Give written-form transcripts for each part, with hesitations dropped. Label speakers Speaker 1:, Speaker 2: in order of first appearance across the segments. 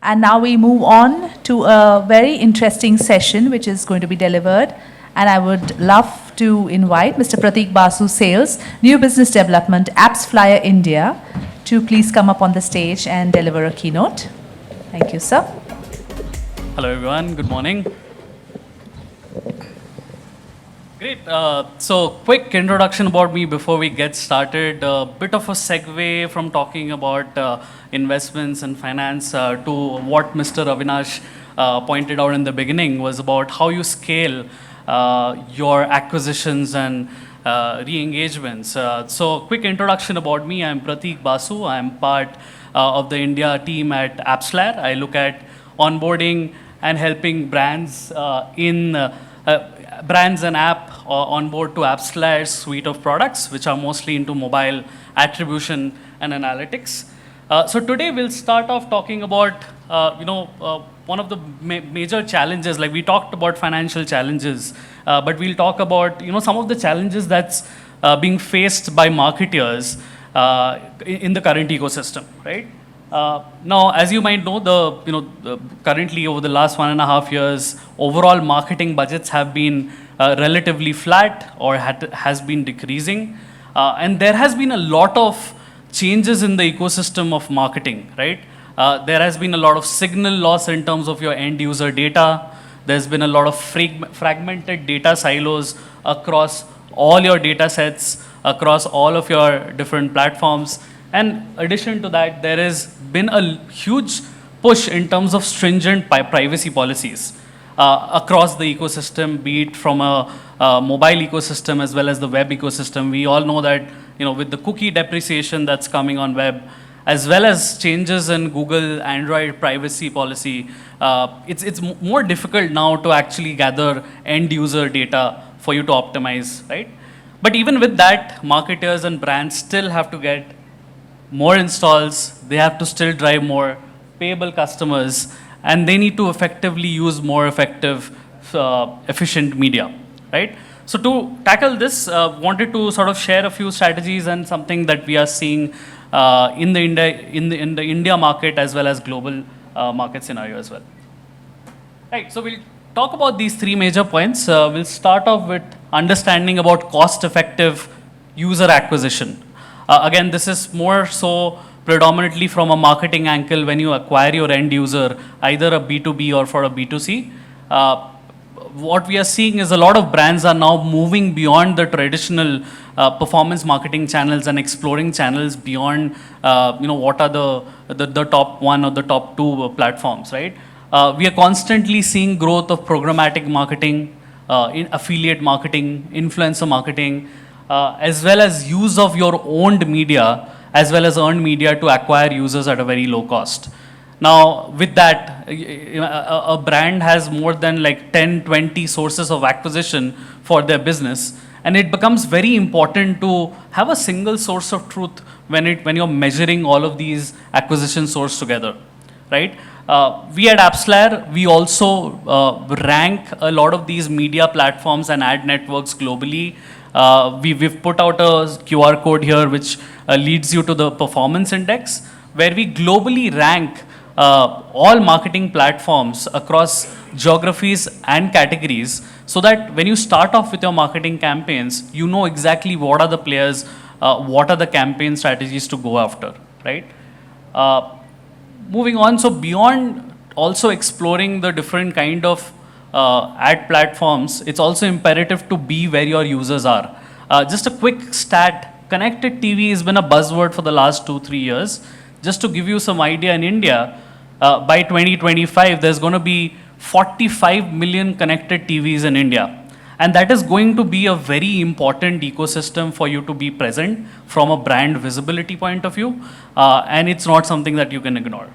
Speaker 1: And now we move on to a very interesting session which is going to be delivered. And I would love to invite Mr. Pratik Basu, Sales, New Business Development, Appsflyer India, to please come up on the stage and deliver a keynote. Thank you, sir.
Speaker 2: Hello, everyone. Good morning. Great. So, quick introduction about me before we get started. A bit of a segue from talking about investments and finance to what Mr. Avinash pointed out in the beginning was about how you scale your acquisitions and re-engagements. So, quick introduction about me. I'm Pratik Basu. I'm part of the India team at Appsflyer. I look at onboarding and helping brands brands and app on board to Appsflyer's suite of products, which are mostly into mobile attribution and analytics. So today we'll start off talking about, one of the major challenges. Like we talked about financial challenges, but we'll talk about, some of the challenges that's being faced by marketers in the current ecosystem, right? Now, as you might know, currently over the last 1.5 years, overall marketing budgets have been relatively flat or has been decreasing. And there has been a lot of changes in the ecosystem of marketing, right? There has been a lot of signal loss in terms of your end user data. There's been a lot of fragmented data silos across all your data sets, across all of your different platforms. And addition to that, there has been a huge push in terms of stringent privacy policies across the ecosystem, be it from a mobile ecosystem as well as the web ecosystem. We all know that, with the cookie depreciation that's coming on web, as well as changes in Google Android privacy policy, it's more difficult now to actually gather end user data for you to optimize, right? But even with that, marketers and brands still have to get more installs, they have to still drive more payable customers, and they need to effectively use more effective, efficient media, right? So to tackle this, wanted to sort of share a few strategies and something that we are seeing in the India market as well as global market scenario as well. Right, so we'll talk about these three major points. We'll start off with understanding about cost-effective user acquisition. Again, this is more so predominantly from a marketing angle when you acquire your end user, either a B2B or for a B2C. What we are seeing is a lot of brands are now moving beyond the traditional performance marketing channels and exploring channels beyond, what are the top one or the top two platforms, right? We are constantly seeing growth of programmatic marketing, in affiliate marketing, influencer marketing, as well as use of your owned media, as well as earned media to acquire users at a very low cost. Now, with that, a brand has more than like 10, 20 sources of acquisition for their business. And it becomes very important to have a single source of truth when you're measuring all of these acquisition sources together, right? We at Appsflyer, we also rank a lot of these media platforms and ad networks globally. We've put out a QR code here which leads you to the performance index, where we globally rank all marketing platforms across geographies and categories, so that when you start off with your marketing campaigns, you know exactly what are the players, what are the campaign strategies to go after, right? Moving on, so beyond also exploring the different kind of ad platforms, it's also imperative to be where your users are. Just a quick stat, connected TV has been a buzzword for the last 2-3 years. Just to give you some idea, in India, by 2025, there's going to be 45 million connected TVs in India. And that is going to be a very important ecosystem for you to be present from a brand visibility point of view. And it's not something that you can ignore.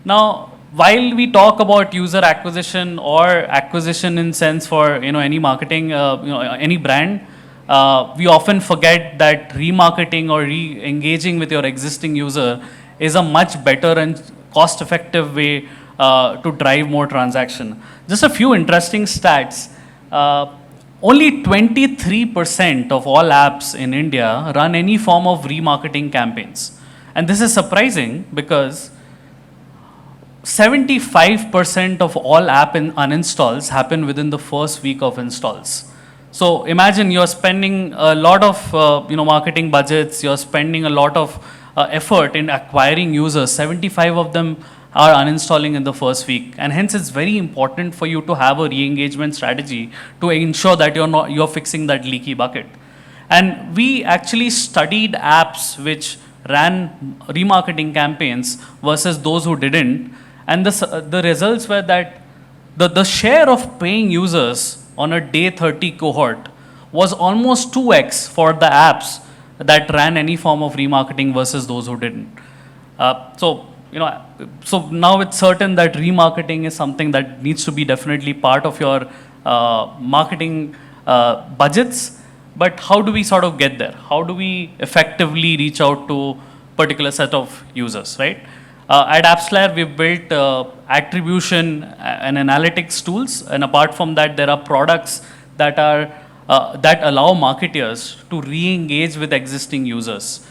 Speaker 2: Now, while we talk about user acquisition or acquisition in sense for any marketing, any brand, we often forget that remarketing or re-engaging with your existing user is a much better and cost-effective way to drive more transaction. Just a few interesting stats. Only 23% of all apps in India run any form of remarketing campaigns. And this is surprising because 75% of all app uninstalls happen within the first week of installs. So imagine you're spending a lot of marketing budgets, you're spending a lot of effort in acquiring users. 75 of them are uninstalling in the first week, and hence it's very important for you to have a re-engagement strategy to ensure that you're fixing that leaky bucket. And we actually studied apps which ran remarketing campaigns versus those who didn't. And the results were that the share of paying users on a day 30 cohort was almost 2x for the apps that ran any form of remarketing versus those who didn't. So now it's certain that remarketing is something that needs to be definitely part of your marketing budgets. But how do we sort of get there? How do we effectively reach out to particular set of users, right? At Appsflyer, we've built attribution and analytics tools, and apart from that, there are products that are that allow marketers to re-engage with existing users.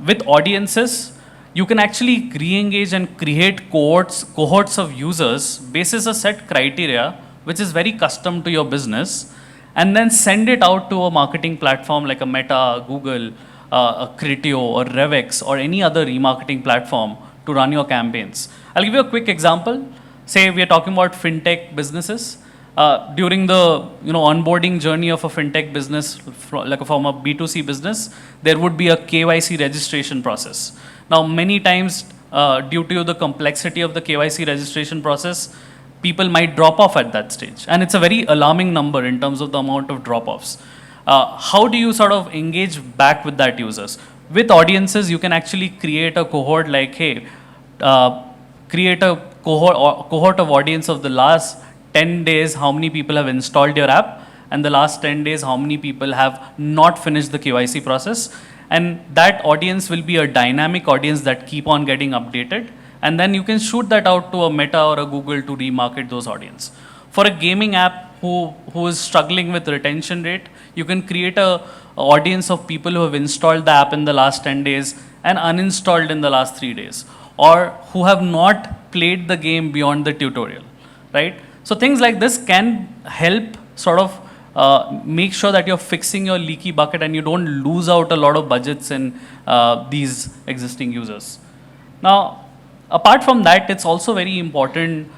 Speaker 2: With audiences, you can actually re-engage and create cohorts of users basis a set criteria, which is very custom to your business, and then send it out to a marketing platform like a Meta, Google, a Criteo, or Revex, or any other remarketing platform to run your campaigns. I'll give you a quick example. Say we are talking about fintech businesses. During the onboarding journey of a fintech business, like from a B2C business, there would be a KYC registration process. Now, many times, due to the complexity of the KYC registration process, people might drop off at that stage. And it's a very alarming number in terms of the amount of drop-offs. How do you sort of engage back with that users? With audiences, you can actually create a cohort like, hey, create a cohort of audience of the last 10 days, how many people have installed your app, and the last 10 days, how many people have not finished the KYC process. And that audience will be a dynamic audience that keep on getting updated. And then you can shoot that out to a Meta or a Google to remarket those audience. For a gaming app who is struggling with retention rate, you can create a audience of people who have installed the app in the last 10 days and uninstalled in the last 3 days, or who have not played the game beyond the tutorial, right? So things like this can help sort of make sure that you're fixing your leaky bucket and you don't lose out a lot of budgets in these existing users. Now, apart from that, it's also very important,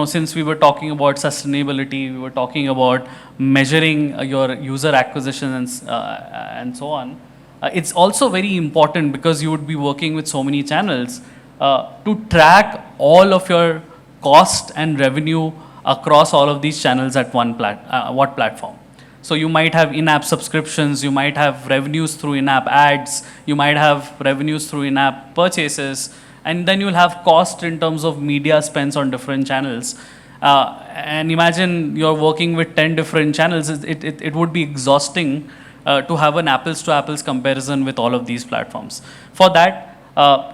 Speaker 2: since we were talking about sustainability, we were talking about measuring your user acquisition and so on. It's also very important because you would be working with so many channels to track all of your cost and revenue across all of these channels at what platform. So you might have in-app subscriptions, you might have revenues through in-app ads, you might have revenues through in-app purchases, and then you'll have cost in terms of media spends on different channels. And imagine you're working with 10 different channels. It would be exhausting to have an apples to apples comparison with all of these platforms. For that,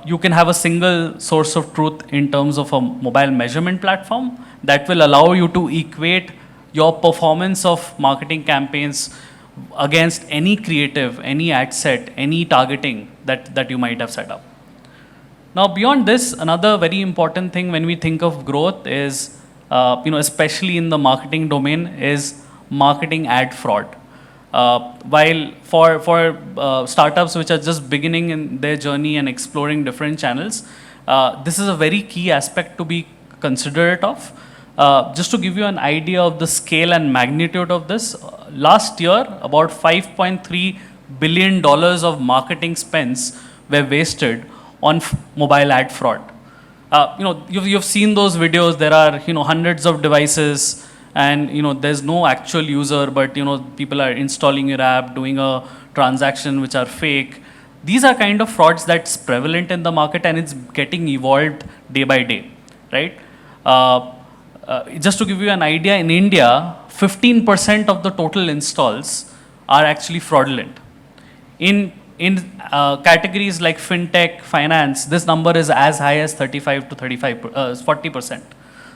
Speaker 2: you can have a single source of truth in terms of a mobile measurement platform that will allow you to equate your performance of marketing campaigns against any creative, any ad set, any targeting that you might have set up. Now, beyond this, another very important thing when we think of growth is, especially in the marketing domain, is marketing ad fraud. While for startups which are just beginning in their journey and exploring different channels, this is a very key aspect to be considerate of. Just to give you an idea of the scale and magnitude of this, last year, about $5.3 billion of marketing spends were wasted on mobile ad fraud. You've seen those videos. There are hundreds of devices, and there's no actual user, but people are installing your app, doing a transaction which are fake. These are kind of frauds that's prevalent in the market, and it's getting evolved day by day, right? Just to give you an idea, in India, 15% of the total installs are actually fraudulent. In categories like fintech, finance, this number is as high as 40%.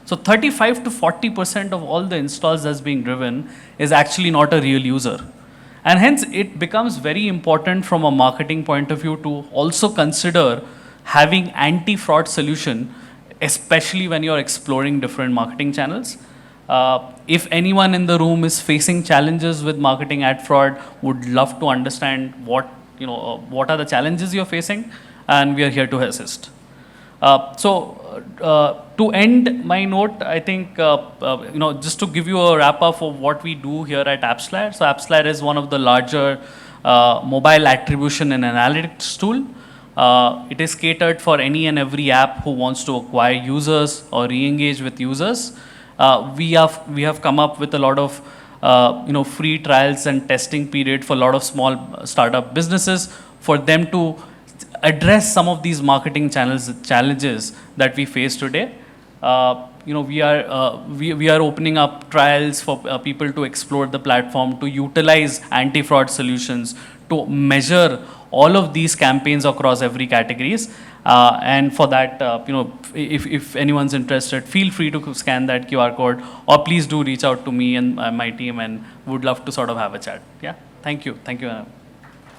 Speaker 2: So 35 to 40% of all the installs that's being driven is actually not a real user. And hence, it becomes very important from a marketing point of view to also consider having anti-fraud solution especially when you're exploring different marketing channels. If anyone in the room is facing challenges with marketing ad fraud, would love to understand what are the challenges you're facing, and we are here to assist. To end my note, I think just to give you a wrap up of what we do here at Appsflyer. So Appsflyer is one of the larger mobile attribution and analytics tool. It is catered for any and every app who wants to acquire users or re-engage with users. We have come up with a lot of free trials and testing period for a lot of small startup businesses for them to address some of these marketing challenges that we face today. We are opening up trials for people to explore the platform, to utilize anti-fraud solutions, to measure all of these campaigns across every categories. And for that, if anyone's interested, feel free to scan that QR code, or please do reach out to me and my team, and would love to sort of have a chat. Yeah, thank you.